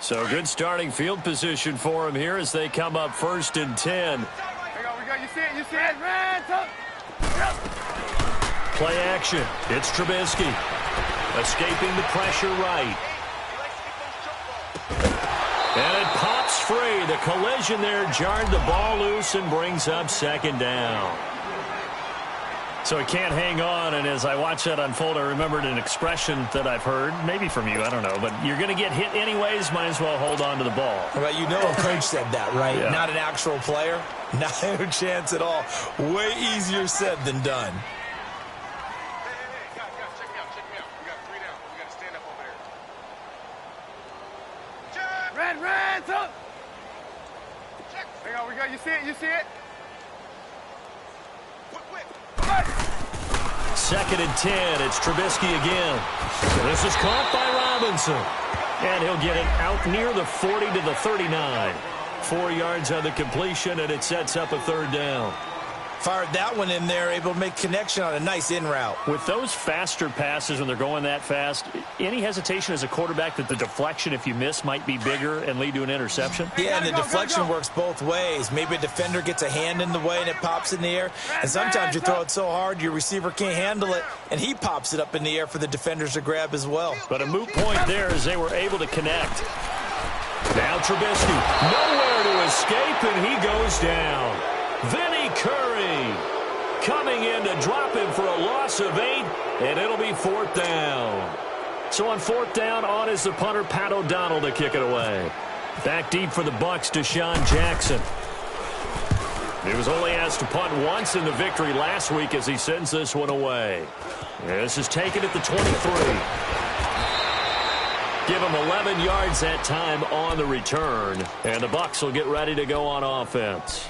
So good starting field position for him here as they come up 1st and 10. We go. You see it. Play action. It's Trubisky. Escaping the pressure right. And it pops free. The collision there jarred the ball loose and brings up 2nd down. So he can't hang on, and as I watched that unfold, I remembered an expression that I've heard, maybe from you, I don't know, but you're going to get hit anyways, might as well hold on to the ball. Well, you know a coach said that, right? Yeah. Not an actual player. Not a chance at all. Way easier said than done. Hey, guys, check me out. We got 3 down. We got to stand up over there. Red, up. Check. We go. You see it. 2nd and 10. It's Trubisky again. This is caught by Robinson. And he'll get it out near the 40 to the 39. 4 yards on the completion, and it sets up a 3rd down. Fired that one in there, able to make connection on a nice in route. With those faster passes when they're going that fast, any hesitation as a quarterback that the deflection, if you miss, might be bigger and lead to an interception? Yeah, and the deflection works both ways. Maybe a defender gets a hand in the way and it pops in the air. And sometimes you throw it so hard your receiver can't handle it, and he pops it up in the air for the defenders to grab as well. But a moot point there as they were able to connect. Now Trubisky, nowhere to escape, and he goes down. Vinny Curry coming in to drop him for a loss of 8, and it'll be 4th down. So on 4th down, on is the punter, Pat O'Donnell, to kick it away. Back deep for the Bucs, Deshaun Jackson. He was only asked to punt once in the victory last week as he sends this one away. This is taken at the 23. Give him 11 yards that time on the return, and the Bucs will get ready to go on offense.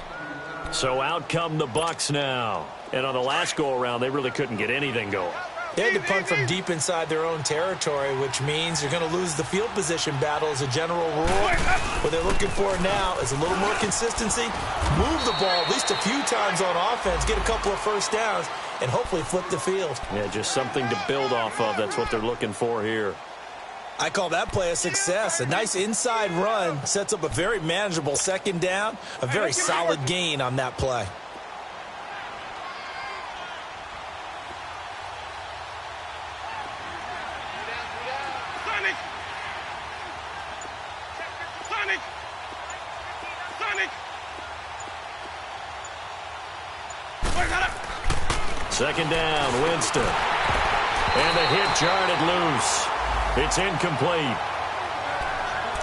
So out come the Bucs now. And on the last go-around, they really couldn't get anything going. They had to punt from deep inside their own territory, which means you're going to lose the field position battle as a general rule. What they're looking for now is a little more consistency, move the ball at least a few times on offense, get a couple of 1st downs, and hopefully flip the field. Yeah, just something to build off of. That's what they're looking for here. I call that play a success. A nice inside run sets up a very manageable 2nd down, a very solid gain on that play. Second down, Winston. And the hit jarred it loose. It's incomplete.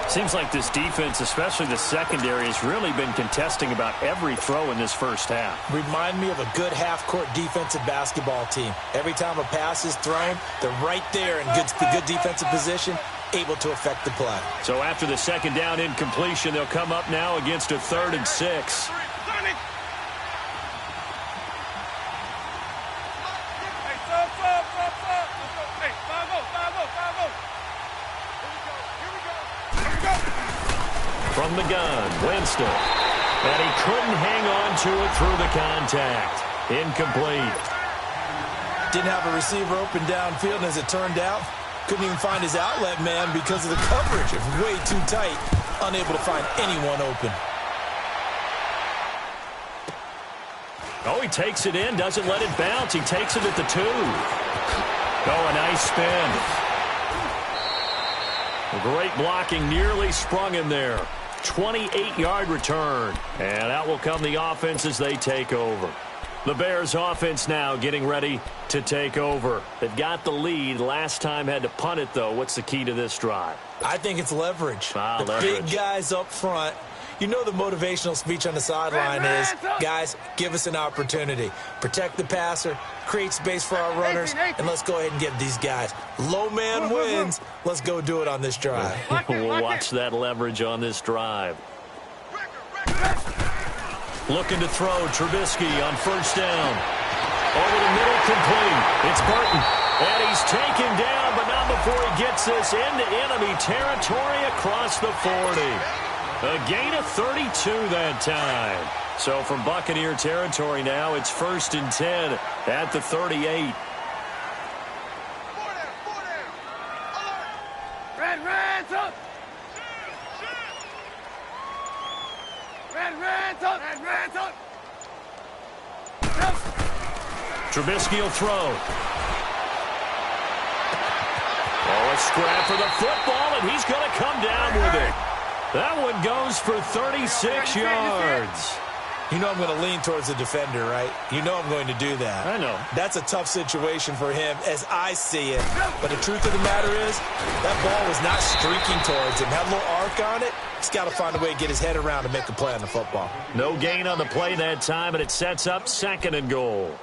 Seems like this defense, especially the secondary, has really been contesting about every throw in this first half. Remind me of a good half-court defensive basketball team. Every time a pass is thrown, they're right there in good defensive position, able to affect the play. So after the 2nd down incompletion, they'll come up now against a 3rd and 6. From the gun, Winston. And he couldn't hang on to it through the contact. Incomplete. Didn't have a receiver open downfield, and as it turned out, couldn't even find his outlet man because of the coverage. It was way too tight, unable to find anyone open. Oh, he takes it in, doesn't let it bounce. He takes it at the 2. Oh, a nice spin. Great blocking, nearly sprung him there. 28-yard return. And out will come the offense as they take over. The Bears offense now getting ready to take over. They've got the lead. Last time had to punt it, though. What's the key to this drive? I think it's leverage. The leverage. Big guys up front. You know the motivational speech on the sideline is, guys, give us an opportunity. Protect the passer, create space for our runners, and let's go ahead and get these guys. Low man wins. Let's go do it on this drive. We'll watch that leverage on this drive. Looking to throw, Trubisky on 1st down. Over the middle, complete. It's Burton. And he's taken down, but not before he gets this into enemy territory across the 40. A gain of 32 that time. So from Buccaneer territory now, it's 1st and 10 at the 38. Red, up. Trubisky will throw. Oh, a scrap for the football, and he's going to come down with it. That one goes for 36 yards. You know I'm going to lean towards the defender, right? You know I'm going to do that. I know. That's a tough situation for him as I see it. But the truth of the matter is, that ball was not streaking towards him. Had a little arc on it. He's got to find a way to get his head around and make a play on the football. No gain on the play that time, and it sets up 2nd and goal.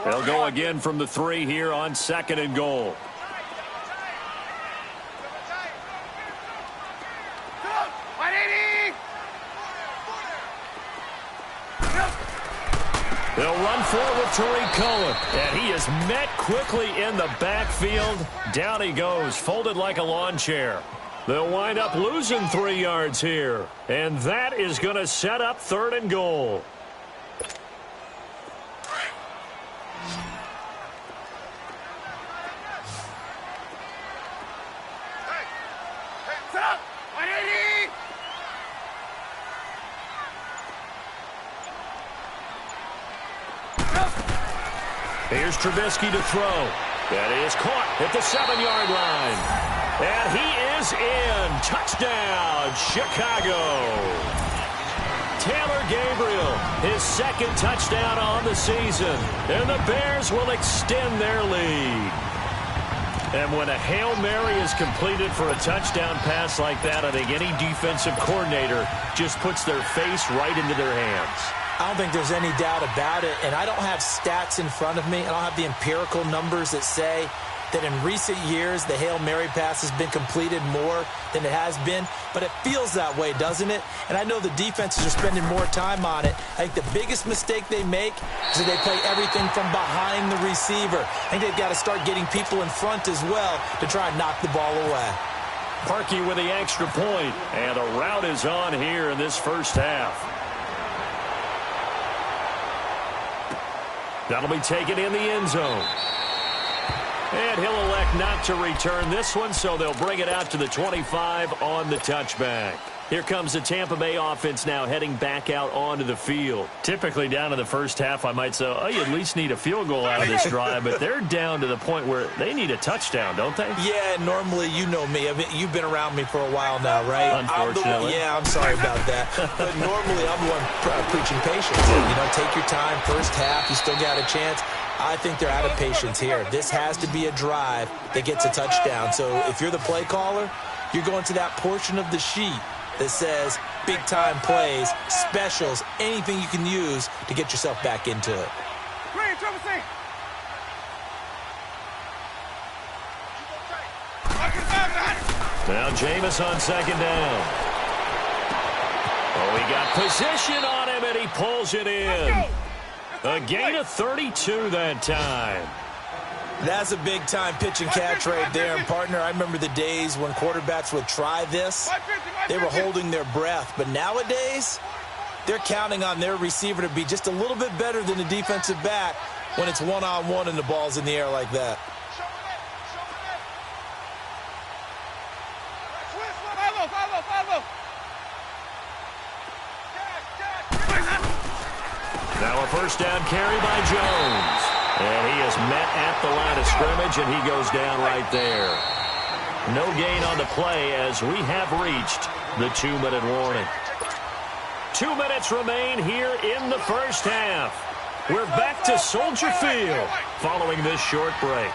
They'll go again from the 3 here on 2nd and goal. They'll run forward to Tariq Cohen, and he is met quickly in the backfield. Down he goes, folded like a lawn chair. They'll wind up losing 3 yards here, and that is going to set up 3rd and goal. Here's Trubisky to throw. That is caught at the 7-yard line. And he is in. Touchdown, Chicago. Taylor Gabriel, his 2nd touchdown on the season. And the Bears will extend their lead. And when a Hail Mary is completed for a touchdown pass like that, I think any defensive coordinator just puts their face right into their hands. I don't think there's any doubt about it, and I don't have stats in front of me. I don't have the empirical numbers that say that in recent years the Hail Mary pass has been completed more than it has been, but it feels that way, doesn't it? And I know the defenses are spending more time on it. I think the biggest mistake they make is that they play everything from behind the receiver. I think they've got to start getting people in front as well to try and knock the ball away. Parkey with the extra point, and a rout is on here in this first half. That'll be taken in the end zone. And he'll elect not to return this one, so they'll bring it out to the 25 on the touchback. Here comes the Tampa Bay offense now heading back out onto the field. Typically down in the first half, I might say, oh, you at least need a field goal out of this drive, but they're down to the point where they need a touchdown, don't they? Yeah, normally, you know me. I mean, you've been around me for a while now, right? Unfortunately. I'm sorry about that. But normally, I'm the one preaching patience. You know, take your time, first half, you still got a chance. I think they're out of patience here. This has to be a drive that gets a touchdown. So if you're the play caller, you're going to that portion of the sheet that says big-time plays, specials, anything you can use to get yourself back into it. Now Jameis on 2nd down. Oh, he got position on him, and he pulls it in. A gain of 32 that time. That's a big-time pitch and catch right there. And, partner, I remember the days when quarterbacks would try this. They were holding their breath. But nowadays, they're counting on their receiver to be just a little bit better than the defensive back when it's one-on-one and the ball's in the air like that. Now a first down carry by Jones. And he is met at the line of scrimmage, and he goes down right there. No gain on the play as we have reached the 2-minute warning. 2 minutes remain here in the first half. We're back to Soldier Field following this short break.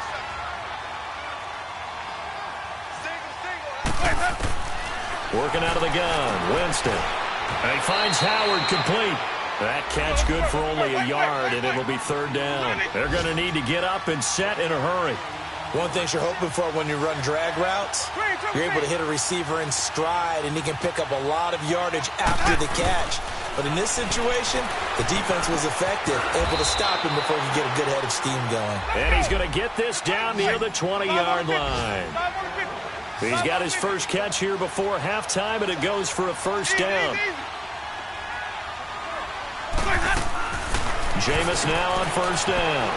Working out of the gun, Winston. And he finds Howard complete. That catch good for only a yard, and it'll be 3rd down. They're going to need to get up and set in a hurry. One thing you're hoping for when you run drag routes, you're able to hit a receiver in stride, and he can pick up a lot of yardage after the catch. But in this situation, the defense was effective, able to stop him before he could get a good head of steam going. And he's going to get this down near the 20-yard line. He's got his first catch here before halftime, and it goes for a first down. Jameis now on first down.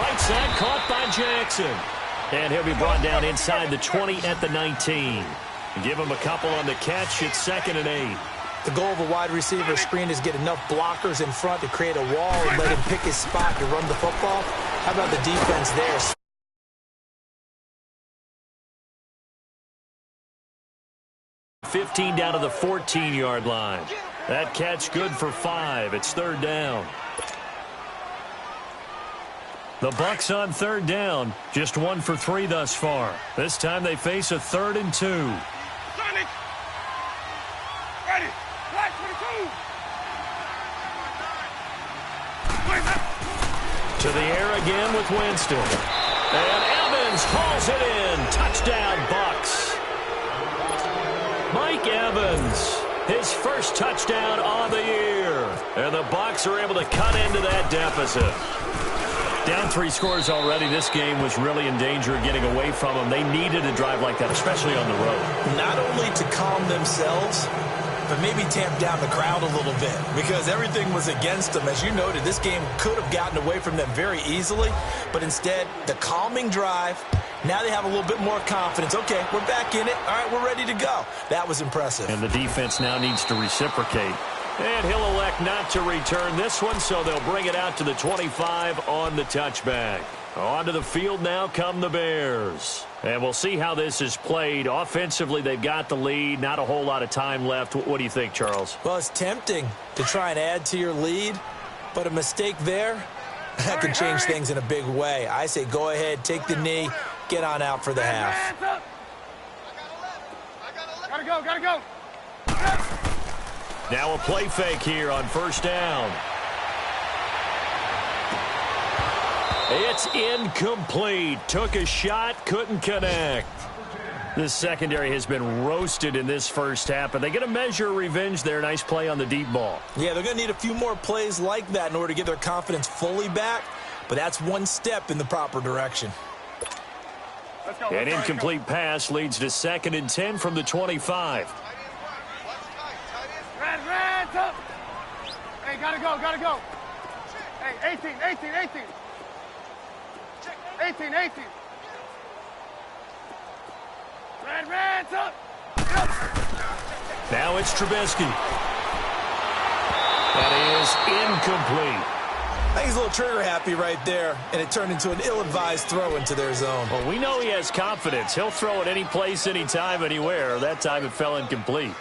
Right side caught by Jackson. And he'll be brought down inside the 20 at the 19. Give him a couple on the catch. It's 2nd and 8. The goal of a wide receiver screen is get enough blockers in front to create a wall and let him pick his spot to run the football. How about the defense there? 15 down to the 14-yard line. That catch good for 5. It's 3rd down. The Bucs on 3rd down. Just 1 for 3 thus far. This time they face a 3rd and 2. Ready. Right, 22. To the air again with Winston. And Evans hauls it in. Touchdown, Bucs. Mike Evans, his first touchdown on the year. And the Bucs are able to cut into that deficit. Down 3 scores already. This game was really in danger of getting away from them. They needed a drive like that, especially on the road. Not only to calm themselves, but maybe tamp down the crowd a little bit because everything was against them. As you noted, this game could have gotten away from them very easily, but instead, the calming drive, now they have a little bit more confidence. Okay, we're back in it. All right, we're ready to go. That was impressive. And the defense now needs to reciprocate. And he'll elect not to return this one, so they'll bring it out to the 25 on the touchback. Onto the field now come the Bears. And we'll see how this is played. Offensively, they've got the lead. Not a whole lot of time left. What do you think, Charles? Well, it's tempting to try and add to your lead, but a mistake there, that could change things in a big way. I say go ahead, take the knee, get on out for the half. Gotta go. Now a play fake here on first down. It's incomplete. Took a shot, couldn't connect. This secondary has been roasted in this first half, and they get a measure of revenge there. Nice play on the deep ball. Yeah, they're going to need a few more plays like that in order to get their confidence fully back, but that's one step in the proper direction. An incomplete pass leads to 2nd and 10 from the 25. Red, up. Hey, gotta go. Hey, 18. 18. Red, up. Now it's Trubisky. That is incomplete. I think he's a little trigger happy right there, and it turned into an ill-advised throw into their zone. Well, we know he has confidence. He'll throw it any place, anytime, anywhere. That time it fell incomplete.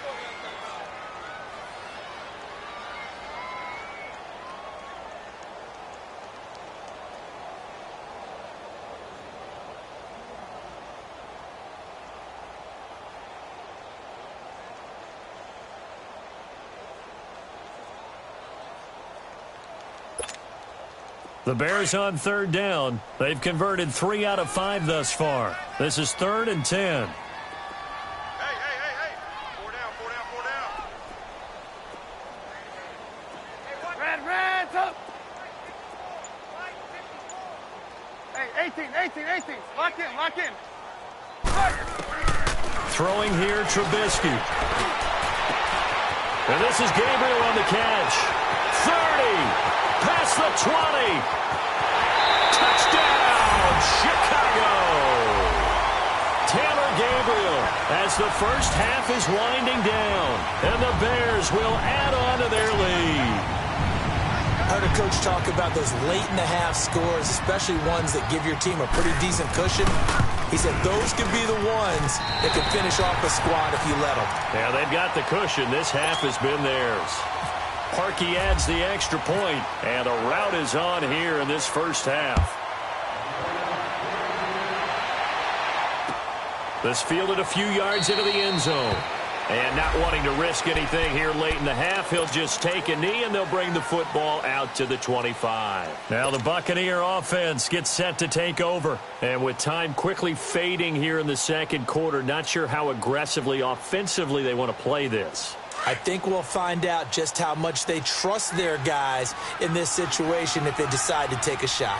The Bears on 3rd down. They've converted 3 out of 5 thus far. This is 3rd and 10. Hey. 4 down. Red, up. Hey, 18. Lock in. Throwing here, Trubisky. And this is Gabriel on the catch. 30. Past the 20. Touchdown, Chicago. Taylor Gabriel as the first half is winding down. And the Bears will add on to their lead. I heard a coach talk about those late-in-the-half scores, especially ones that give your team a pretty decent cushion. He said those could be the ones that could finish off the squad if you let them. Yeah, they've got the cushion. This half has been theirs. Parkey adds the extra point, and a rout is on here in this first half. This fielded a few yards into the end zone. And not wanting to risk anything here late in the half, he'll just take a knee, and they'll bring the football out to the 25. Now the Buccaneer offense gets set to take over. And with time quickly fading here in the second quarter, not sure how aggressively, offensively they want to play this. I think we'll find out just how much they trust their guys in this situation if they decide to take a shot.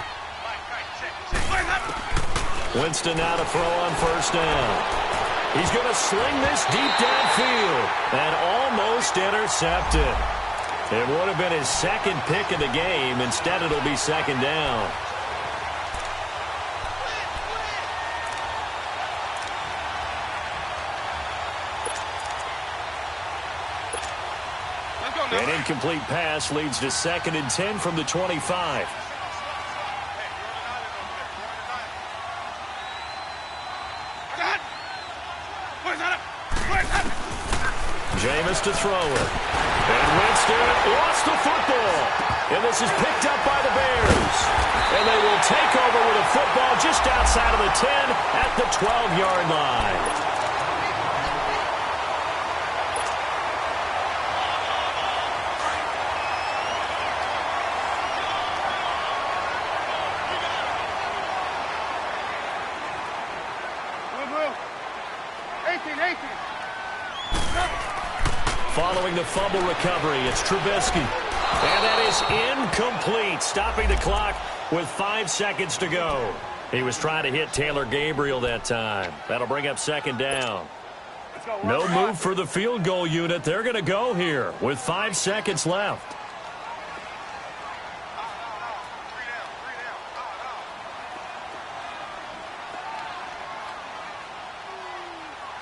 Winston now to throw on first down. He's going to sling this deep downfield and almost intercepted. It would have been his second pick of the game. Instead, it'll be second down. An incomplete pass leads to 2nd and 10 from the 25. Jameis to throw it. And Winston lost the football. And this is picked up by the Bears. And they will take over with a football just outside of the 10 at the 12-yard line. Following the fumble recovery, it's Trubisky. And that is incomplete, stopping the clock with 5 seconds to go. He was trying to hit Taylor Gabriel that time. That'll bring up 2nd down. No move for the field goal unit. They're going to go here with 5 seconds left.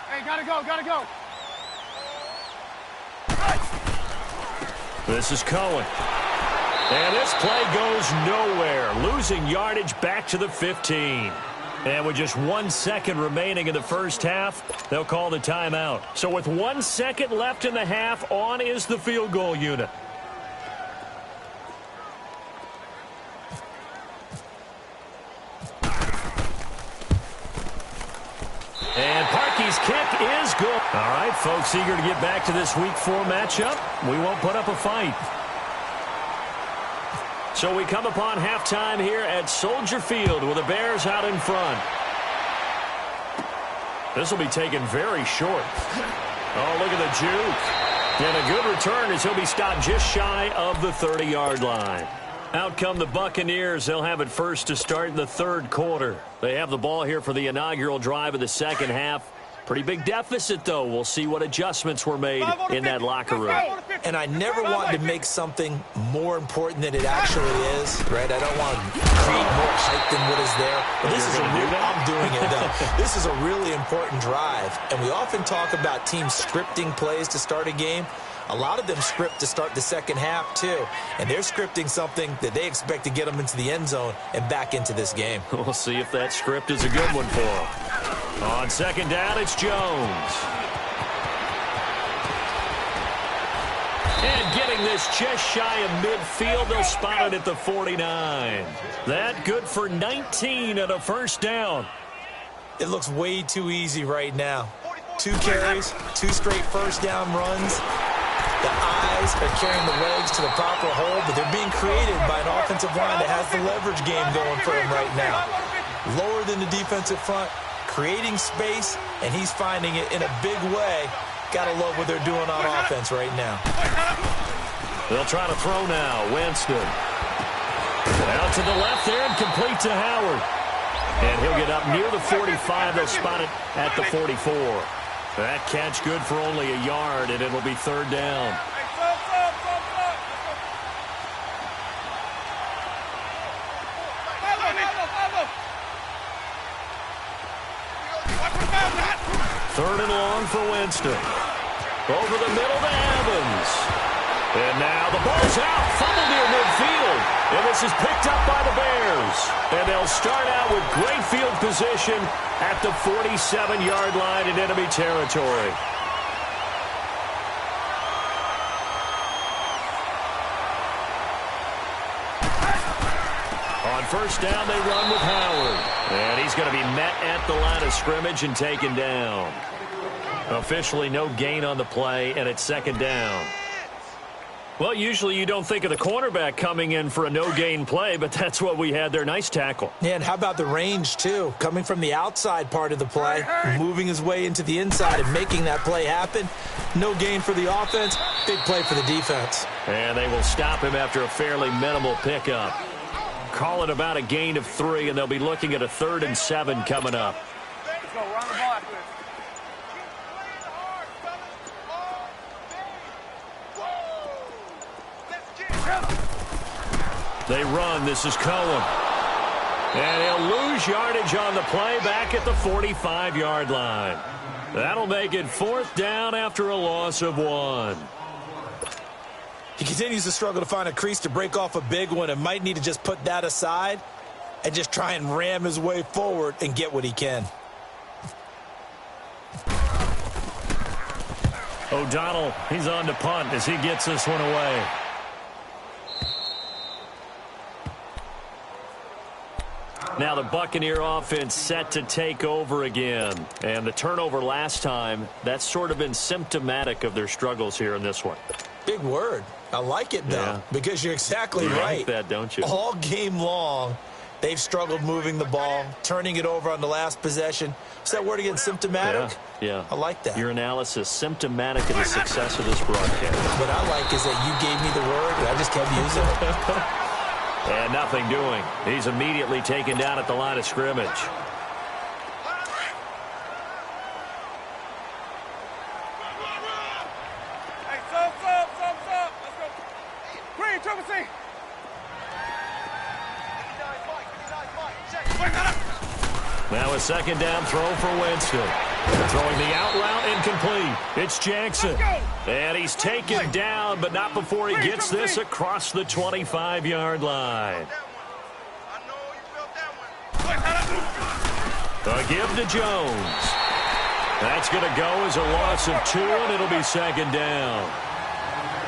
Hey, gotta go. This is Cohen. And this play goes nowhere. Losing yardage back to the 15. And with just 1 second remaining in the first half, they'll call the timeout. So with 1 second left in the half, on is the field goal unit. And Parkey's kick is good. All right, folks, eager to get back to this Week 4 matchup. We won't put up a fight. So we come upon halftime here at Soldier Field with the Bears out in front. This will be taken very short. Oh, look at the juke. And a good return as he'll be stopped just shy of the 30-yard line. Out come the Buccaneers. They'll have it first to start in the 3rd quarter. They have the ball here for the inaugural drive of the second half. Pretty big deficit, though. We'll see what adjustments were made in that locker room. And I never want to make something more important than it actually is, right? I don't want to create more hype than what is there. But this is a real, I'm doing it, though. This is a really important drive. And we often talk about teams scripting plays to start a game. A lot of them script to start the second half, too. And they're scripting something that they expect to get them into the end zone and back into this game. We'll see if that script is a good one for them. On 2nd down, it's Jones. And getting this just shy of midfield, they'll spot it at the 49. That good for 19 and a first down. It looks way too easy right now. 2 carries, 2 straight first down runs. The eyes are carrying the legs to the proper hole, but they're being created by an offensive line that has the leverage game going for him right now. Lower than the defensive front, creating space, and he's finding it in a big way. Gotta love what they're doing on offense right now. They'll try to throw now. Winston. Out to the left there and complete to Howard. And he'll get up near the 45. They'll spot it at the 44. That catch good for only a yard, and it'll be 3rd down. Third and long for Winston. Over the middle to Evans. And now the ball's out. Fumble near midfield. And this is picked up by the Bears. And they'll start out with great field position at the 47-yard line in enemy territory. On first down, they run with Howard. And he's going to be met at the line of scrimmage and taken down. Officially no gain on the play, and it's 2nd down. Well, usually you don't think of the cornerback coming in for a no-gain play, but that's what we had there. Nice tackle. Yeah, and how about the range, too? Coming from the outside part of the play, moving his way into the inside and making that play happen. No gain for the offense, big play for the defense. And they will stop him after a fairly minimal pickup. Call it about a gain of 3, and they'll be looking at a 3rd and 7 coming up. Let's go, run the ball after this. They run. This is Cohen. And he'll lose yardage on the play back at the 45-yard line. That'll make it 4th down after a loss of 1. He continues to struggle to find a crease to break off a big one and might need to just put that aside and just try and ram his way forward and get what he can. O'Donnell, he's on to punt as he gets this one away. Now the Buccaneer offense set to take over again. And the turnover last time, that's sort of been symptomatic of their struggles here in this one. Big word. I like it, though, because you're exactly right. You like that, don't you? All game long, they've struggled moving the ball, turning it over on the last possession. Is that word again, symptomatic? Yeah. I like that. Your analysis, symptomatic of the success of this broadcast. What I like is that you gave me the word, and I just kept using it. And nothing doing. He's immediately taken down at the line of scrimmage. Hey, sub. Let's go. Green, triple C. Now a 2nd down throw for Winston. Throwing the out route incomplete. It's Jackson. And he's taken down, but not before he gets this across the 25-yard line. A give to Jones. That's going to go as a loss of 2, and it'll be 2nd down.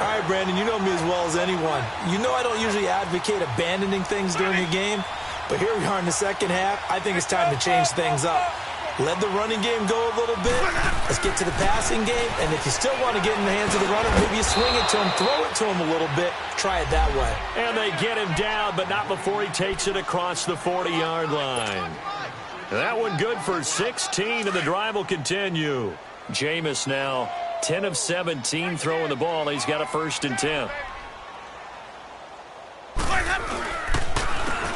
All right, Brandon, you know me as well as anyone. You know I don't usually advocate abandoning things during a game, but here we are in the second half. I think it's time to change things up. Let the running game go a little bit. Let's get to the passing game. And if you still want to get in the hands of the runner, maybe you swing it to him, throw it to him a little bit. Try it that way. And they get him down, but not before he takes it across the 40-yard line. That one good for 16, and the drive will continue. Jameis now 10 of 17 throwing the ball. He's got a 1st and 10.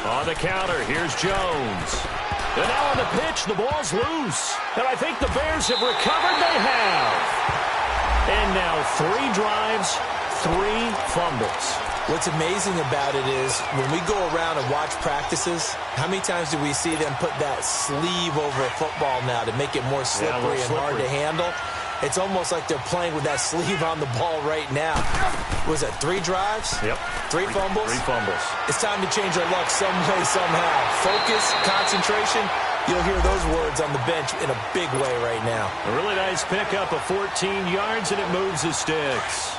On the counter, here's Jones. And now on the pitch, the ball's loose. And I think the Bears have recovered. They have. And now 3 drives, 3 fumbles. What's amazing about it is when we go around and watch practices, how many times do we see them put that sleeve over a football now to make it more slippery and hard to handle? It's almost like they're playing with that sleeve on the ball right now. Was that 3 drives? Yep. 3 fumbles? 3 fumbles. It's time to change our luck some way, somehow. Focus, concentration. You'll hear those words on the bench in a big way right now. A really nice pickup of 14 yards, and it moves the sticks.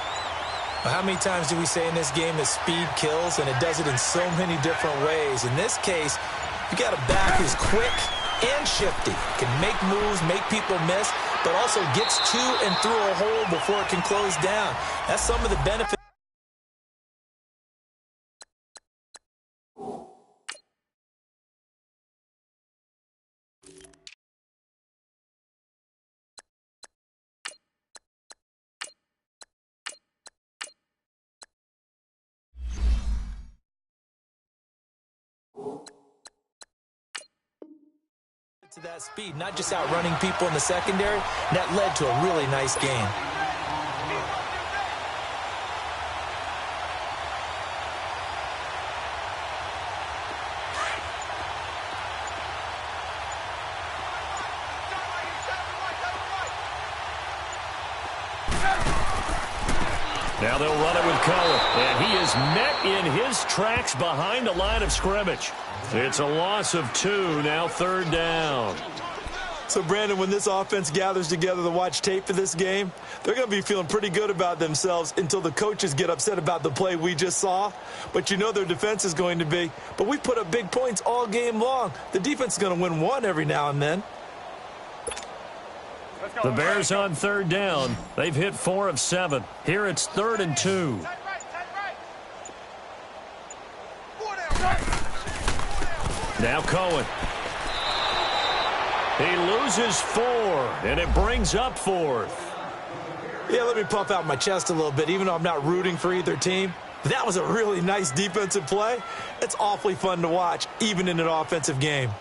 How many times do we say in this game that speed kills, and it does it in so many different ways? In this case, you got a back who's quick and shifty, can make moves, make people miss, but also gets to and through a hole before it can close down. That's some of the benefits. To that speed, not just outrunning people in the secondary. That led to a really nice game. Now they'll run it with Cohen, and he is met in his tracks behind the line of scrimmage. It's a loss of 2, now 3rd down. So, Brandon, when this offense gathers together to watch tape for this game, they're going to be feeling pretty good about themselves until the coaches get upset about the play we just saw. But you know their defense is going to be. But we put up big points all game long. The defense is going to win one every now and then. The Bears on 3rd down. They've hit 4 of 7. Here it's 3rd and 2. Now Cohen. He loses 4, and it brings up 4th. Yeah, let me puff out my chest a little bit, even though I'm not rooting for either team. That was a really nice defensive play. It's awfully fun to watch, even in an offensive game.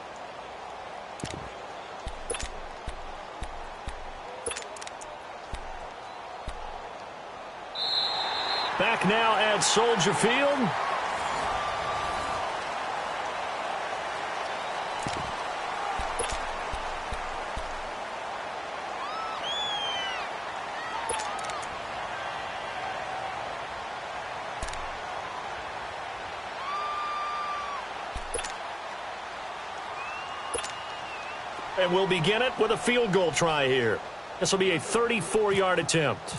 Back now at Soldier Field. And we'll begin it with a field goal try here. This will be a 34-yard attempt.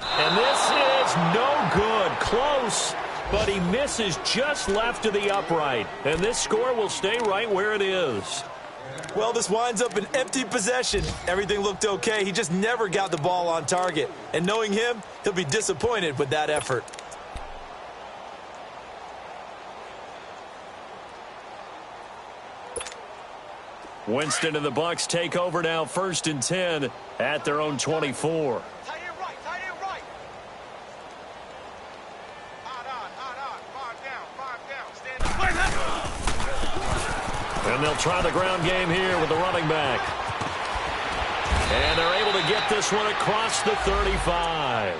And this is no good. Close, but he misses just left of the upright. And this score will stay right where it is. Well, this winds up an empty possession. Everything looked okay. He just never got the ball on target. And knowing him, he'll be disappointed with that effort. Winston and the Bucs take over now, 1st and 10 at their own 24. Tight end right, tight end right. Hard on, 5 down, stand up. And they'll try the ground game here with the running back. And they're able to get this one across the 35.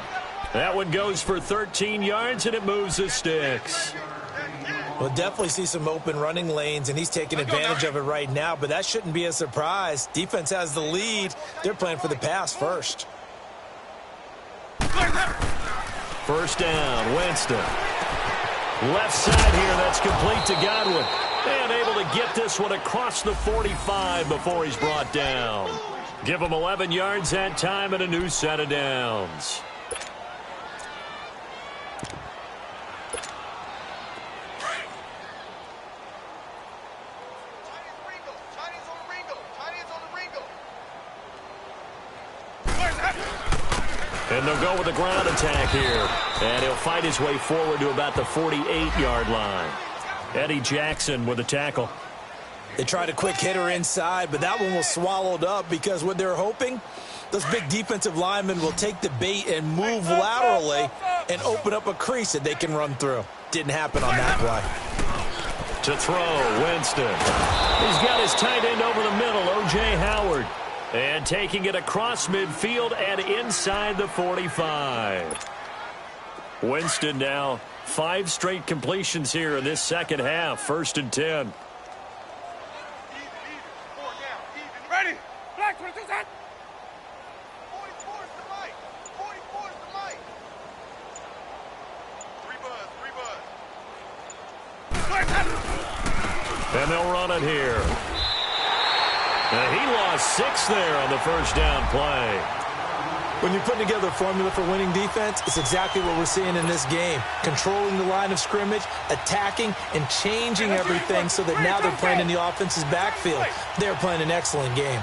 That one goes for 13 yards, and it moves the sticks. We'll definitely see some open running lanes, and he's taking advantage of it right now, but that shouldn't be a surprise. Defense has the lead. They're playing for the pass first. First down, Winston. Left side here, that's complete to Godwin. And able to get this one across the 45 before he's brought down. Give him 11 yards that time and a new set of downs. And they'll go with the ground attack here. And he'll fight his way forward to about the 48-yard line. Eddie Jackson with a tackle. They tried a quick hitter inside, but that one was swallowed up because what they're hoping, those big defensive linemen will take the bait and move laterally and open up a crease that they can run through. Didn't happen on that play. To throw, Winston. He's got his tight end over the middle, O.J. Howard. And taking it across midfield and inside the 45. Winston now 5 straight completions here in this second half. 1st and 10. Ready? Black 22 set. 44 is the mic. 44 is the mic. 3 buzz. And they'll run it here. And he lost 6 there on the first down play. When you're putting together a formula for winning defense, it's exactly what we're seeing in this game. Controlling the line of scrimmage, attacking, and changing everything so that now they're playing in the offense's backfield. They're playing an excellent game.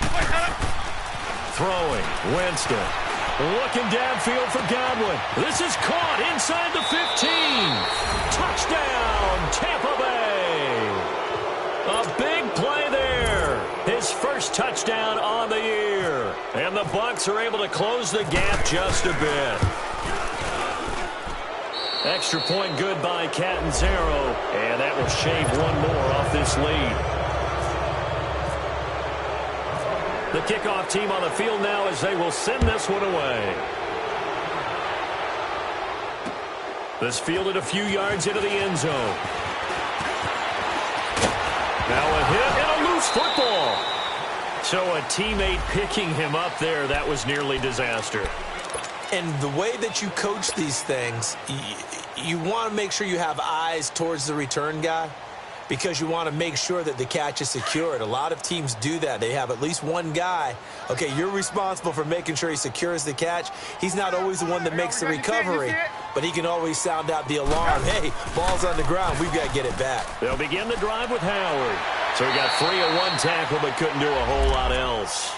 4 down. Throwing, Winston. Looking downfield for Godwin. This is caught inside the 15. Touchdown, Tampa Bay. A big play there. His first touchdown on the year. And the Bucs are able to close the gap just a bit. Extra point good by Catanzaro. And that will shave one more off this lead. The kickoff team on the field now as they will send this one away. This fielded a few yards into the end zone. Now a hit and a loose football. So a teammate picking him up there, that was nearly disaster. And the way that you coach these things, you want to make sure you have eyes towards the return guy, because you want to make sure that the catch is secured. A lot of teams do that. They have at least one guy. Okay, you're responsible for making sure he secures the catch. He's not always the one that makes the recovery, but he can always sound out the alarm. Hey, ball's on the ground. We've got to get it back. They'll begin the drive with Howard. So he got 3 on 1 tackle, but couldn't do a whole lot else.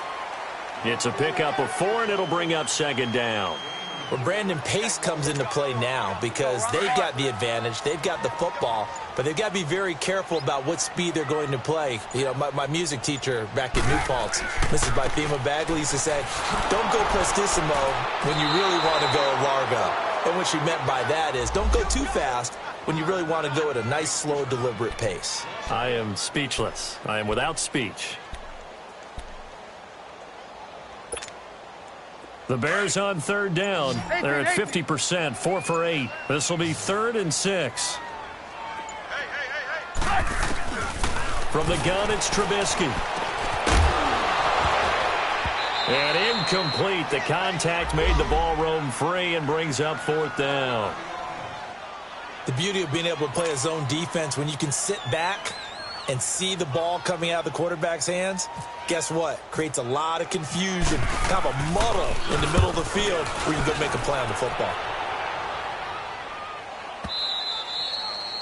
It's a pickup of 4, and it'll bring up 2nd down. Well, Brandon, pace comes into play now because they've got the advantage. They've got the football, but they've got to be very careful about what speed they're going to play. You know, my music teacher back in New Paltz, Mrs. Bifema Bagley, used to say, don't go prestissimo when you really want to go largo. And what she meant by that is don't go too fast when you really want to go at a nice, slow, deliberate pace. I am speechless. I am without speech. The Bears on 3rd down. They're at 50%, 4 for 8. This will be 3rd and 6. From the gun, it's Trubisky. And incomplete. The contact made the ball roam free and brings up 4th down. The beauty of being able to play a zone defense when you can sit back and see the ball coming out of the quarterback's hands, guess what? Creates a lot of confusion, kind of a muddle in the middle of the field where you can go make a play on the football.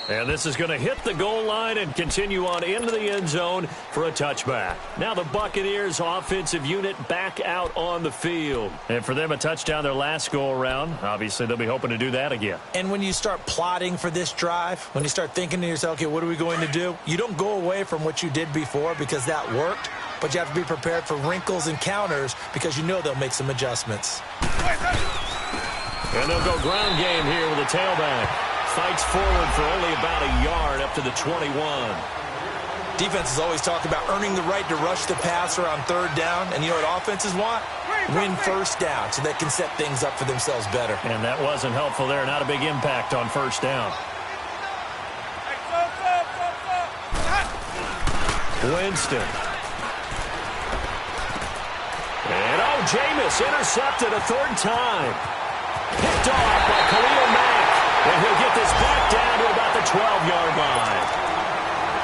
And this is going to hit the goal line and continue on into the end zone for a touchback. Now the Buccaneers offensive unit back out on the field. And for them, a touchdown their last go-around. Obviously, they'll be hoping to do that again. And when you start plotting for this drive, when you start thinking to yourself, okay, what are we going to do? You don't go away from what you did before because that worked, but you have to be prepared for wrinkles and counters because you know they'll make some adjustments. And they'll go ground game here with a tailback. Fights forward for only about a yard up to the 21. Defenses always talk about earning the right to rush the passer on 3rd down. And you know what offenses want? Win 1st down so they can set things up for themselves better. And that wasn't helpful there. Not a big impact on 1st down. Winston. And Jameis intercepted a 3rd time. Picked off by Khalil Mack. And he'll get this back down to about the 12-yard line.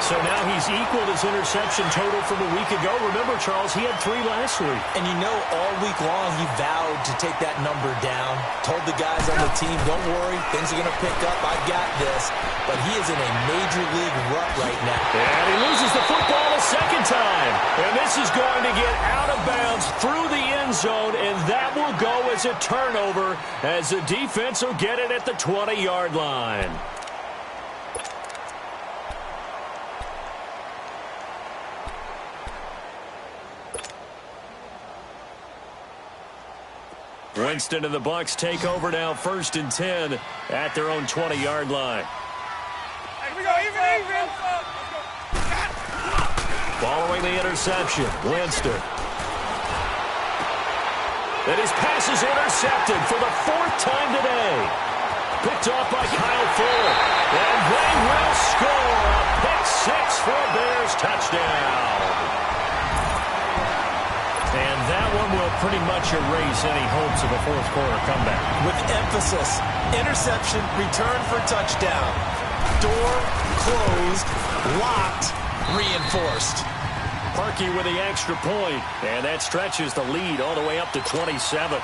So now he's equaled his interception total from a week ago. Remember, Charles, he had 3 last week. And you know, all week long he vowed to take that number down. Told the guys on the team, don't worry, things are going to pick up. I got this. But he is in a major league rut right now. And he loses the football a 2nd time. And this is going to get out of bounds through the end zone, and that will go as a turnover as the defense will get it at the 20-yard line. Winston and the Bucs take over now, 1st and 10 at their own 20-yard line. Here we go, even. Following the interception, Winston. And his pass is intercepted for the 4th time today. Picked off by Kyle Fuller. And they will score a pick-6 for a Bears touchdown. And that one will pretty much erase any hopes of a 4th quarter comeback. With emphasis, interception, return for touchdown. Door closed, locked, reinforced. Parkey with the extra point, and that stretches the lead all the way up to 27.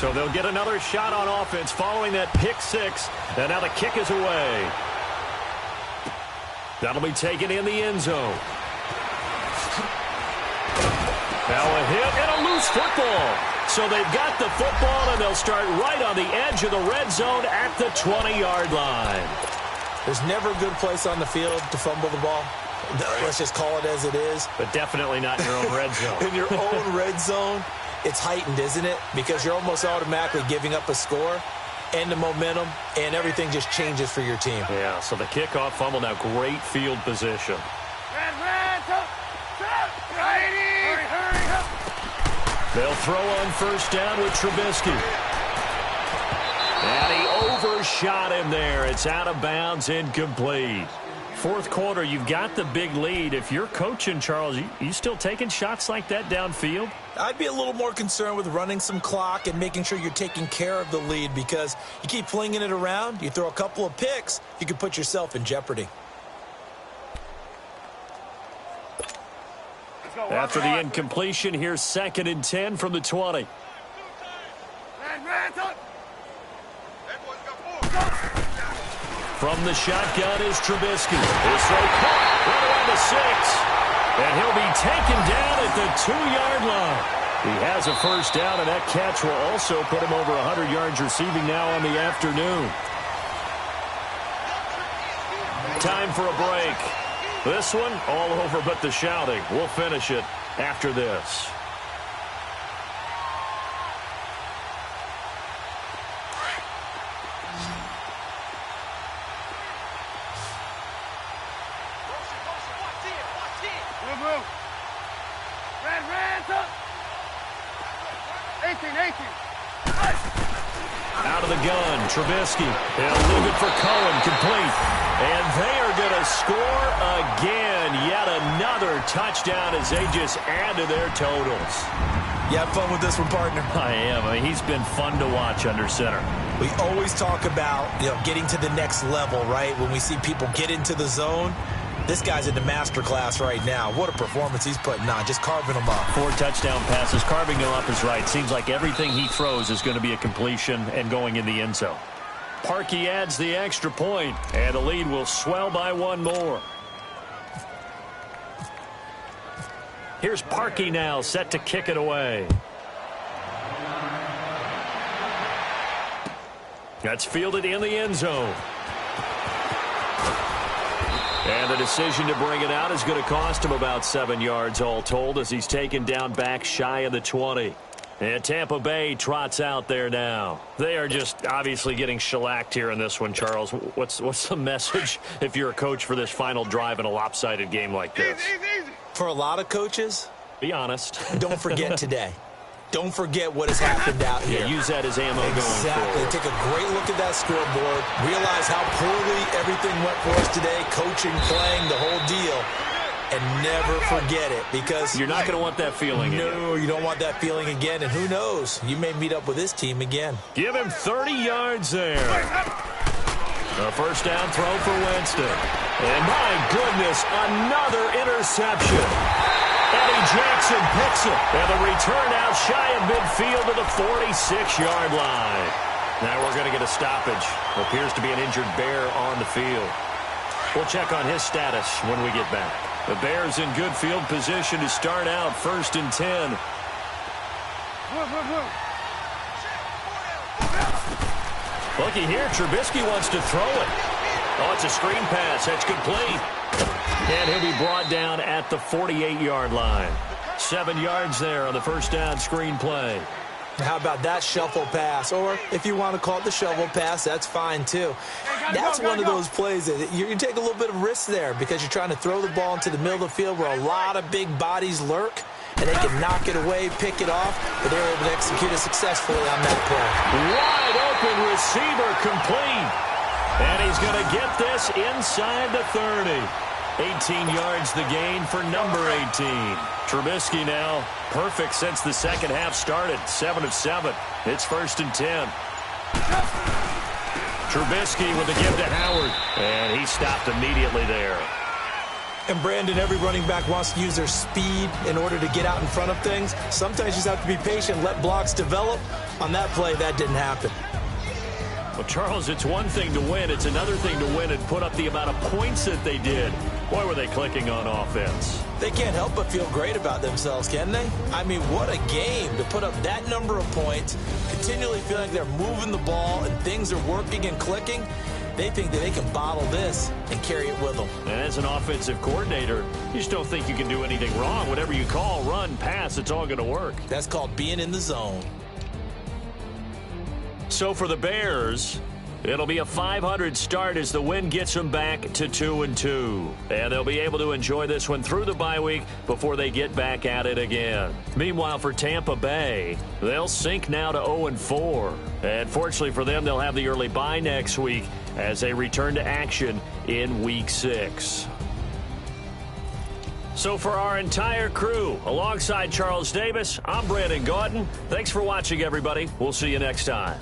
So they'll get another shot on offense following that pick-6, and now the kick is away. That'll be taken in the end zone. Now a hit and a loose football. So they've got the football, and they'll start right on the edge of the red zone at the 20-yard line. There's never a good place on the field to fumble the ball. Let's just call it as it is. But definitely not in your own red zone. In your own red zone, it's heightened, isn't it? Because you're almost automatically giving up a score and the momentum, and everything just changes for your team. Yeah, so the kickoff fumble, now great field position. They'll throw on 1st down with Trubisky. And he overshot him there. It's out of bounds, incomplete. 4th quarter, you've got the big lead. If you're coaching, Charles, you still taking shots like that downfield? I'd be a little more concerned with running some clock and making sure you're taking care of the lead, because you keep flinging it around, you throw a couple of picks, you could put yourself in jeopardy. After the incompletion, here's 2nd and 10 from the 20. From the shotgun is Trubisky. His throw caught right around the 6. And he'll be taken down at the 2-yard line. He has a 1st down, and that catch will also put him over 100 yards receiving now on the afternoon. Time for a break. This one, all over but the shouting. We'll finish it after this. Out of the gun, Trubisky. He'll leave it for Cohen, complete. And they are going to score again. Yet another touchdown as they just add to their totals. You have fun with this one, partner? I am. I mean, he's been fun to watch under center. We always talk about, getting to the next level, right? When we see people get into the zone. This guy's in the master class right now. What a performance he's putting on, just carving them up. 4 touchdown passes. Carving them up is right. Seems like everything he throws is going to be a completion and going in the end zone. Parkey adds the extra point, and the lead will swell by 1 more. Here's Parkey now, set to kick it away. That's fielded in the end zone. And the decision to bring it out is going to cost him about 7 yards all told as he's taken down back shy of the 20. And Tampa Bay trots out there now. They are just obviously getting shellacked here in this one, Charles. What's the message if you're a coach for this final drive in a lopsided game like this? Easy. For a lot of coaches, be honest. Don't forget today. Don't forget what has happened out here. Yeah, use that as ammo going Exactly. forward. Take a great look at that scoreboard. Realize how poorly everything went for us today. Coaching, playing, the whole deal. And never forget it because you're not going to want that feeling again. No, you don't want that feeling again. And who knows? You may meet up with this team again. Give him 30 yards there. A first down throw for Winston. And my goodness, another interception. Eddie Jackson picks it. And the return out shy of midfield to the 46-yard line. Now we're going to get a stoppage. Appears to be an injured Bear on the field. We'll check on his status when we get back. The Bears in good field position to start out 1st and 10. Looky here, Trubisky wants to throw it. Oh, it's a screen pass. That's complete. And he'll be brought down at the 48-yard line. 7 yards there on the first down screen play. How about that shuffle pass? Or if you want to call it the shovel pass, that's fine too. That's one of those plays that you can take a little bit of risk there because you're trying to throw the ball into the middle of the field where a lot of big bodies lurk, and they can knock it away, pick it off, but they were able to execute it successfully on that play. Wide open receiver complete. And he's going to get this inside the 30. 18 yards the gain for number 18. Trubisky now perfect since the second half started. 7 of 7. It's 1st and 10. Trubisky with the give to Howard. And he stopped immediately there. And Brandon, every running back wants to use their speed in order to get out in front of things. Sometimes you just have to be patient, let blocks develop. On that play, that didn't happen. Well, Charles, it's one thing to win. It's another thing to win and put up the amount of points that they did. Boy, were they clicking on offense. They can't help but feel great about themselves, can they? I mean, what a game to put up that number of points, continually feeling like they're moving the ball and things are working and clicking. They think that they can bottle this and carry it with them. And as an offensive coordinator, you just don't think you can do anything wrong. Whatever you call, run, pass, it's all going to work. That's called being in the zone. So for the Bears, it'll be a 500 start as the win gets them back to 2-2. And they'll be able to enjoy this one through the bye week before they get back at it again. Meanwhile, for Tampa Bay, they'll sink now to 0-4. And fortunately for them, they'll have the early bye next week as they return to action in Week 6. So for our entire crew, alongside Charles Davis, I'm Brandon Gaudin. Thanks for watching, everybody. We'll see you next time.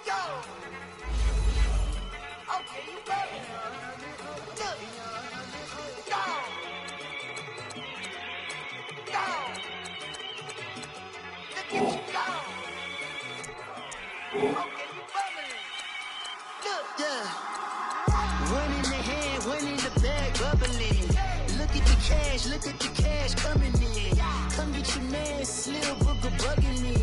Go. Okay, you better. Look. Go. Go. Look at you go. Okay, you bubbling. Look. Yeah. One in the hand, one in the bag, bubbling. Look at the cash coming in. Come get your man, Slim Booker bugging me.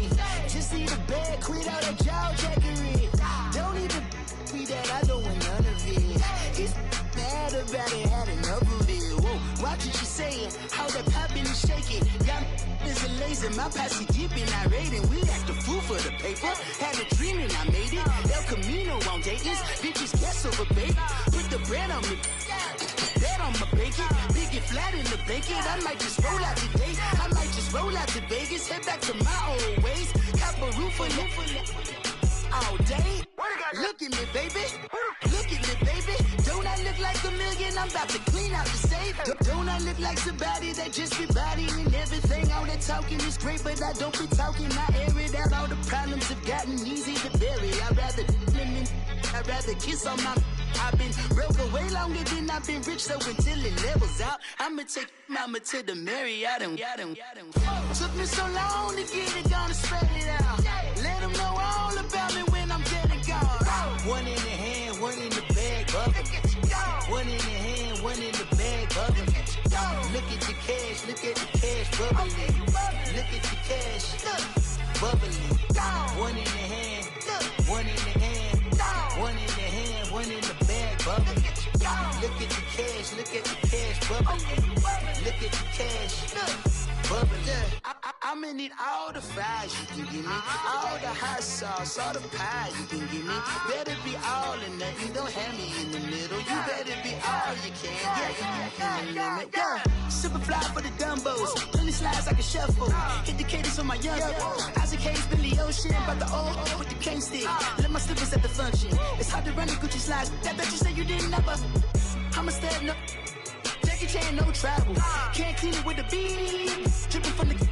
Just need a bag, quit all that jaw jackery. Don't even be that, I don't want none of it. He's mad about it, had enough of it. Whoa, watch what you saying, how that poppin' and shaking. Got is a lazy, my posse deep and I raiding. We act the fool for the paper. Had a dream and I made it. El Camino on Dayton's, bitches guess over baby. Put the bread on me. That on my bacon, big and flat in the blanket. I might just roll out today. I might just roll out to Vegas, head back to my old ways. Cop a roof for all day. Look at me, baby. Look at me, baby. Don't I look like a million? I'm about to clean out the safe. Don't I look like somebody that just be bodying everything? All that talking is great, but I don't be talking. I air it out. All the problems have gotten easy to bury. I'd rather kiss on my. I've been broke way longer than I've been rich, so until it levels out, I'ma take mama to the Marriott and took me so long to get it, gonna spread it out. Let them know all about me when I'm dead and gone. One in the hand, one in the bag, bubbling. One in the hand, one in the bag, bubbling. Look at the cash, bubbling. Look at the cash, bubbling. One in the hand, one in the hand, one in the hand, one in the bag, bubbling. Look at the cash, bubbling. Look at the cash, bubbling. I'ma need all the fries you can give me, all the hot sauce, all the pie you can give me. Better be all or nothing, don't have me in the middle. You better be all you can, yeah. Super fly for the Dumbos, plenty slides like a shuffle. Hit the cadence on my young Isaac Hayes, Billy Ocean, but the old with the cane stick. Let my slippers at the function. It's hard to run the Gucci slides. That bet you say you didn't never. I'ma step no. Jackie Chan, no travel. Can't clean it with the beat. Dripping from the.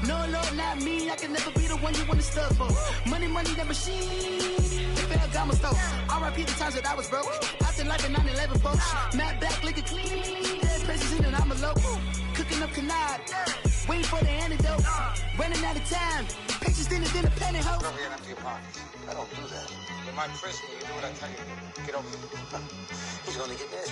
No, Lord, not me. I can never be the one you want to stuff for. Money, that machine. Ferragamo store. R.I.P. the times that I was broke. Acting like a 9/11 folks. Matte black, liquor clean. Dead presents in and I'm a local. Cooking up canard. Waiting for the antidote. Running out of time. Pictures thinner than a pantyhose. Over here and empty your pockets. I don't do that. In my prison, you do what I tell you. Get over here. He's gonna get this.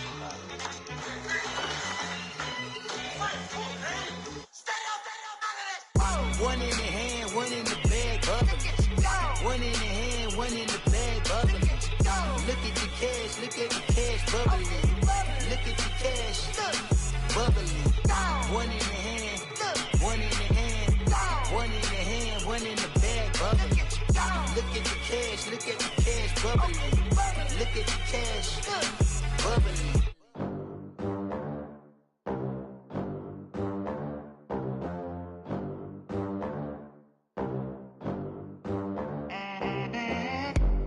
One in the hand, one in the bag, bubbling. One in the hand, one in the bag, bubbling. Look at the cash, bubbling. Look at the cash, bubbling. One in the hand, one in the hand, one in the hand, one in the bag, bubbling. Look at the cash, bubbling. Look at the cash, bubbling.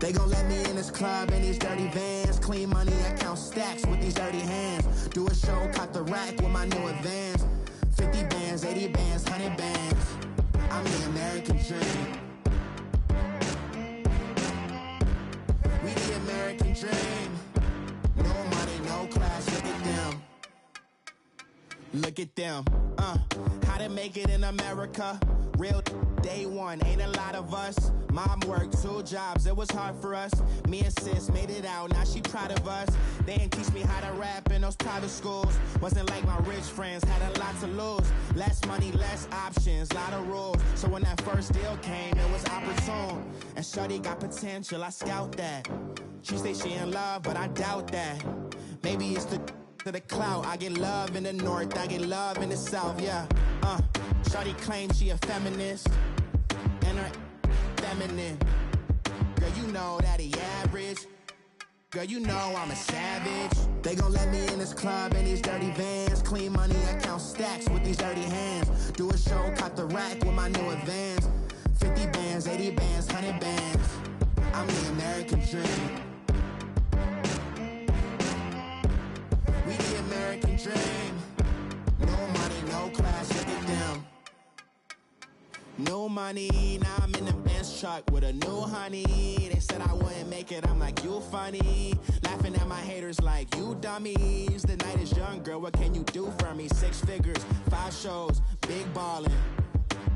They gon' let me in this club in these dirty vans. Clean money, I count stacks with these dirty hands. Do a show, caught the rack with my new advance. 50 bands, 80 bands, 100 bands. I'm the American dream. We the American dream. No money, no class, look at them. Look at them, how to make it in America. Real day one, ain't a lot of us. Mom worked 2 jobs, it was hard for us. Me and sis made it out, now she proud of us. They didn't teach me how to rap in those private schools. Wasn't like my rich friends, had a lot to lose. Less money, less options, lot of rules. So when that first deal came, it was opportune. And shorty got potential, I scout that. She say she in love, but I doubt that. Maybe it's to the clout. I get love in the north, I get love in the south, yeah. Shawty claims she a feminist, and her feminine. Girl, you know that he average. Girl, you know I'm a savage. They gon' let me in this club in these dirty vans. Clean money, I count stacks with these dirty hands. Do a show, caught the rack with my new advance. 50 bands, 80 bands, 100 bands. I'm the American dream. We the American dream. No money, no class, look at them. New money, now I'm in the Benz truck with a new honey. They said I wouldn't make it, I'm like, you funny. Laughing at my haters like, you dummies. The night is young, girl, what can you do for me? 6 figures, 5 shows, big ballin'.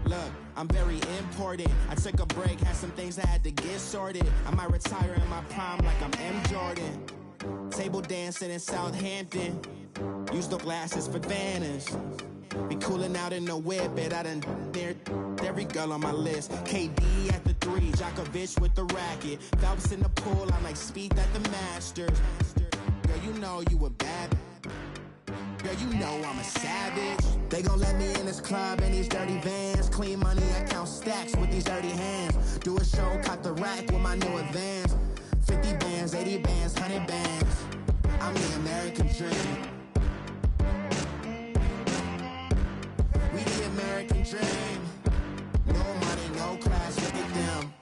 Look, I'm very important. I took a break, had some things I had to get sorted. I might retire in my prime like I'm M. Jordan. Table dancing in Southampton. Use the glasses for Vanish. Be cooling out in the whip, but I done near every girl on my list. KD at the 3, Djokovic with the racket. Phelps in the pool, I'm like Speed at the Masters. Girl, you know you a bad. Girl, you know I'm a savage. They gon' let me in this club in these dirty vans. Clean money, I count stacks with these dirty hands. Do a show, caught the rack with my new advance. 50 bands, 80 bands, 100 bands. I'm the American dream. We the American dream. No money, no class, look at them.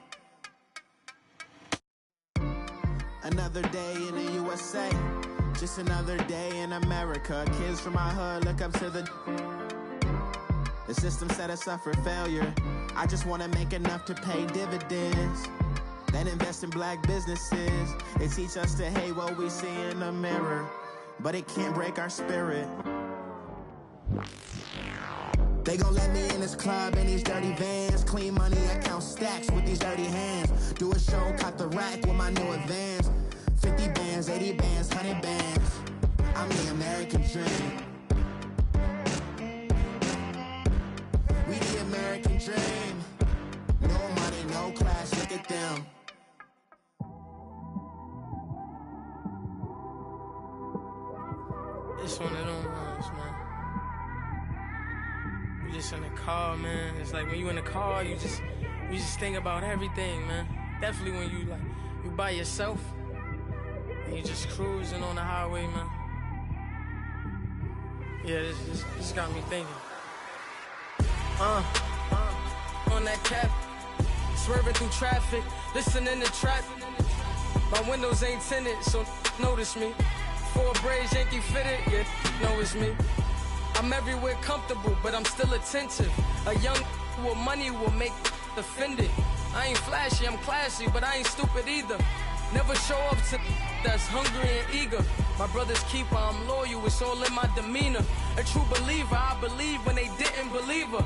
Another day in the USA. Just another day in America. Kids from my hood look up to the system set us up for failure. I just wanna make enough to pay dividends. Then invest in black businesses. They teach us to hate what we see in the mirror, but it can't break our spirit. They gon' let me in this club in these dirty vans. Clean money, I count stacks with these dirty hands. Do a show, caught the rack with my new advance. 50 bands, 80 bands, 100 bands. I'm the American dream. We the American dream. No money, no class, look at them. It's one of them ones, man. You just in the car, man. It's like when you in the car, you just think about everything, man. Definitely when you by yourself and you just cruising on the highway, man. Yeah, this got me thinking. On that cap, swerving through traffic, listening to trap. My windows ain't tinted, so notice me. 4 braids, Yankee fitted, yeah, know it's me. I'm everywhere comfortable, but I'm still attentive. A young with money will make offended. I ain't flashy, I'm classy, but I ain't stupid either. Never show up to that's hungry and eager. My brother's keeper, I'm loyal, it's all in my demeanor. A true believer, I believe when they didn't believe her.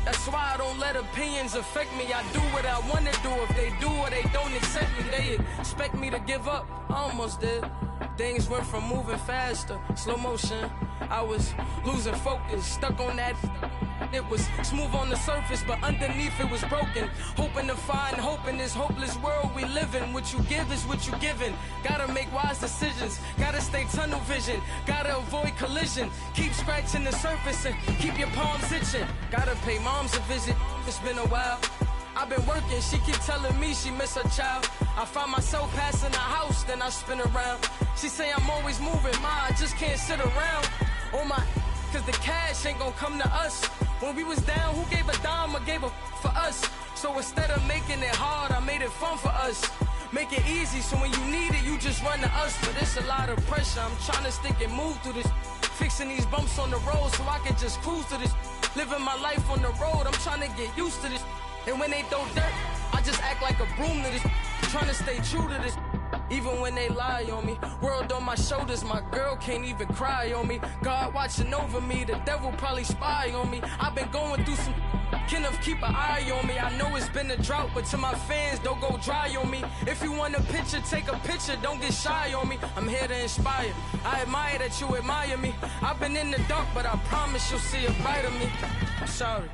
That's why I don't let opinions affect me. I do what I wanna do. If they do or they don't accept me, they expect me to give up. I almost did. Things went from moving faster, slow motion. I was losing focus, stuck on that. It was smooth on the surface, but underneath it was broken. Hoping to find hope in this hopeless world we live in. What you give is what you given. Gotta make wise decisions. Gotta stay tunnel vision. Gotta avoid collision. Keep scratching the surface and keep your palms itching. Gotta pay moms a visit. It's been a while. I've been working, she keep telling me she miss her child. I find myself passing the house, then I spin around. She say I'm always moving, I just can't sit around. Oh my, cause the cash ain't gonna come to us. When we was down, who gave a dime or gave a for us? So instead of making it hard, I made it fun for us. Make it easy, so when you need it, you just run to us. But it's a lot of pressure, I'm trying to stick and move through this. Fixing these bumps on the road so I can just cruise to this. Living my life on the road, I'm trying to get used to this. And when they throw dirt, I just act like a broom to this. Trying to stay true to this. Even when they lie on me. World on my shoulders, my girl can't even cry on me. God watching over me, the devil probably spy on me. I've been going through some Kenneth, keep an eye on me. I know it's been a drought, but to my fans, don't go dry on me. If you want a picture, take a picture, don't get shy on me. I'm here to inspire. I admire that you admire me. I've been in the dark, but I promise you'll see a bright of me. I'm sorry.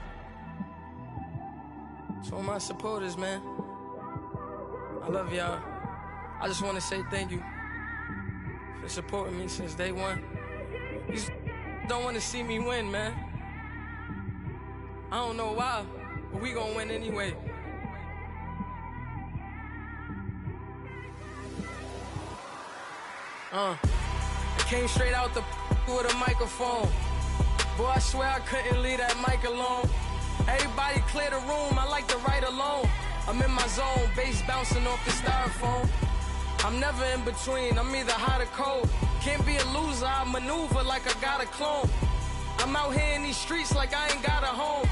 To all my supporters, man, I love y'all. I just want to say thank you for supporting me since day one. You don't want to see me win, man. I don't know why, but we gonna win anyway. I came straight out the with a microphone. Boy, I swear I couldn't leave that mic alone. Everybody clear the room, I like to write alone. I'm in my zone, bass bouncing off the styrofoam. I'm never in between, I'm either hot or cold. Can't be a loser, I maneuver like I got a clone. I'm out here in these streets like I ain't got a home.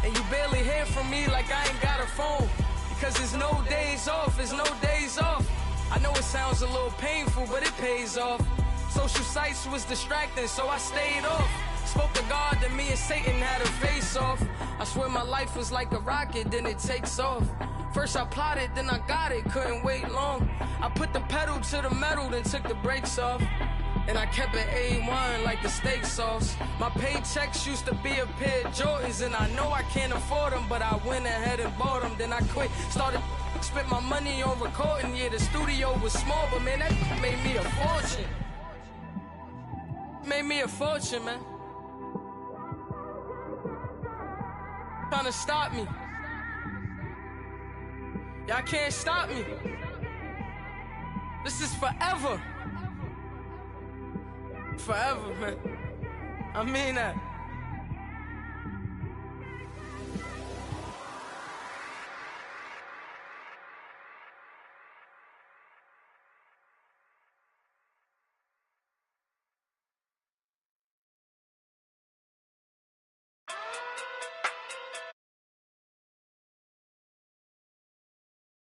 And you barely hear from me like I ain't got a phone. Because there's no days off, there's no days off. I know it sounds a little painful, but it pays off. Social sites was distracting, so I stayed off. Spoke to God, then me and Satan had a face off. I swear my life was like a rocket, then it takes off. First I plotted, then I got it, couldn't wait long. I put the pedal to the metal, then took the brakes off. And I kept it A1 like the steak sauce. My paychecks used to be a pair of Jordans, and I know I can't afford them, but I went ahead and bought them. Then I quit, spent my money on recording. Yeah, the studio was small, but man, that made me a fortune. Made me a fortune, man. Trying to stop me. Y'all can't stop me. This is forever. Forever, man. I mean that.